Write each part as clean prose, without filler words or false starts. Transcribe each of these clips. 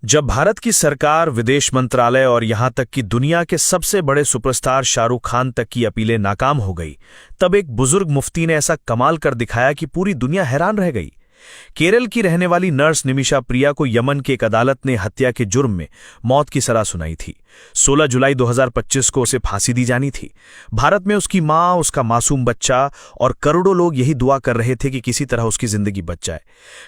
जब भारत की सरकार, विदेश मंत्रालय और यहां तक कि दुनिया के सबसे बड़े सुपरस्टार शाहरुख खान तक की अपीलें नाकाम हो गई, तब एक बुजुर्ग मुफ्ती ने ऐसा कमाल कर दिखाया कि पूरी दुनिया हैरान रह गई। केरल की रहने वाली नर्स निमिषा प्रिया को यमन की एक अदालत ने हत्या के जुर्म में मौत की सजा सुनाई थी। 16 जुलाई 2025 को उसे फांसी दी जानी थी। भारत में उसकी मां, उसका मासूम बच्चा और करोड़ों लोग यही दुआ कर रहे थे कि किसी तरह उसकी जिंदगी बच जाए।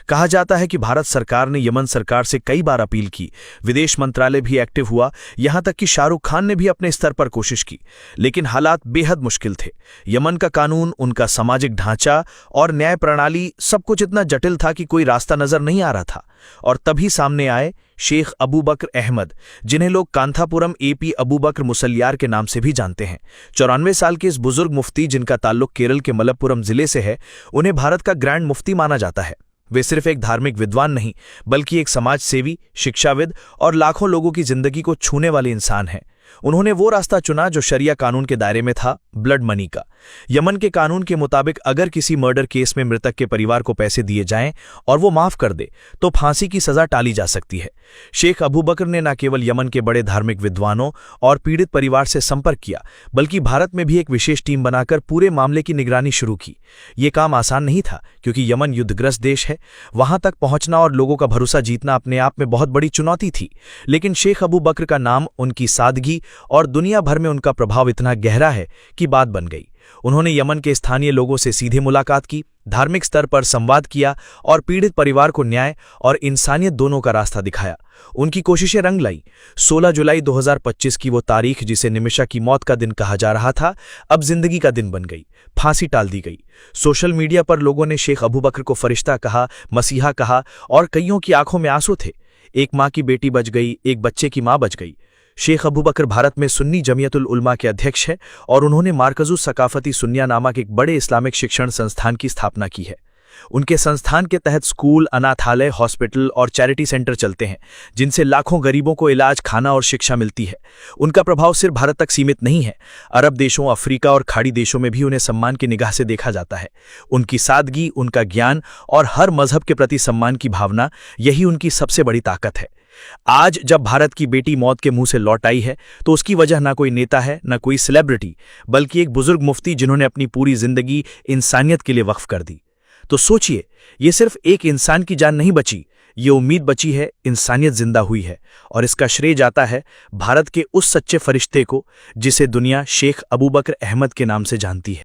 कहा जाता है कि भारत सरकार ने यमन सरकार से कई बार अपील की, विदेश मंत्रालय भी एक्टिव हुआ, यहां तक कि शाहरुख खान ने भी अपने स्तर पर कोशिश की, लेकिन हालात बेहद मुश्किल थे। यमन का कानून, उनका सामाजिक ढांचा और न्याय प्रणाली, सब कुछ इतना जटिल था कि कोई रास्ता नजर नहीं आ रहा था। और तभी सामने आए शेख अबू बकर अहमद, जिन्हें लोग कांथापुरम एपी अबू बकर मुसलियार के नाम से भी जानते हैं। 94 साल के इस बुजुर्ग मुफ्ती, जिनका ताल्लुक केरल के मलप्पुरम जिले से है, उन्हें भारत का ग्रैंड मुफ्ती माना जाता है। वे सिर्फ एक धार्मिक विद्वान नहीं, बल्कि एक समाज सेवी, शिक्षाविद और लाखों लोगों की जिंदगी को छूने वाले इंसान हैं। उन्होंने वो रास्ता चुना जो शरिया कानून के दायरे में था, ब्लड मनी का। यमन के कानून के मुताबिक अगर किसी मर्डर केस में मृतक के परिवार को पैसे दिए जाएं और वो माफ कर दे, तो फांसी की सजा टाली जा सकती है। शेख अबू बकर ने न केवल यमन के बड़े धार्मिक विद्वानों और पीड़ित परिवार से संपर्क किया, बल्कि भारत में भी एक विशेष टीम बनाकर पूरे मामले की निगरानी शुरू की। ये काम आसान नहीं था, क्योंकि यमन युद्धग्रस्त देश है। वहां तक पहुंचना और लोगों का भरोसा जीतना अपने आप में बहुत बड़ी चुनौती थी। लेकिन शेख अबू बकर का नाम, उनकी सादगी और दुनिया भर में उनका प्रभाव इतना गहरा है कि बात बन गई। उन्होंने यमन के स्थानीय लोगों से सीधे मुलाकात की, धार्मिक स्तर पर संवाद किया और पीड़ित परिवार को न्याय और इंसानियत दोनों का रास्ता दिखाया। उनकी कोशिशें रंग लाई। 16 जुलाई 2025 की वो तारीख, जिसे निमिषा की मौत का दिन कहा जा रहा था, अब जिंदगी का दिन बन गई। फांसी टाल दी गई। सोशल मीडिया पर लोगों ने शेख अबू बकर को फरिश्ता कहा, मसीहा कहा और कईयों की आंखों में आंसू थे। एक मां की बेटी बच गई, एक बच्चे की मां बच गई। शेख अबू बकर भारत में सुन्नी जमियतुल उलमा के अध्यक्ष हैं और उन्होंने मार्कजुल सकाफती सुन्निया नामक एक बड़े इस्लामिक शिक्षण संस्थान की स्थापना की है। उनके संस्थान के तहत स्कूल, अनाथालय, हॉस्पिटल और चैरिटी सेंटर चलते हैं, जिनसे लाखों गरीबों को इलाज, खाना और शिक्षा मिलती है। उनका प्रभाव सिर्फ भारत तक सीमित नहीं है। अरब देशों, अफ्रीका और खाड़ी देशों में भी उन्हें सम्मान की निगाह से देखा जाता है। उनकी सादगी, उनका ज्ञान और हर मजहब के प्रति सम्मान की भावना, यही उनकी सबसे बड़ी ताकत है। आज जब भारत की बेटी मौत के मुंह से लौट आई है, तो उसकी वजह ना कोई नेता है, ना कोई सेलिब्रिटी, बल्कि एक बुजुर्ग मुफ्ती, जिन्होंने अपनी पूरी जिंदगी इंसानियत के लिए वक्फ कर दी। तो सोचिए, ये सिर्फ एक इंसान की जान नहीं बची, ये उम्मीद बची है, इंसानियत जिंदा हुई है। और इसका श्रेय जाता है भारत के उस सच्चे फरिश्ते को, जिसे दुनिया शेख अबू बकर अहमद के नाम से जानती है।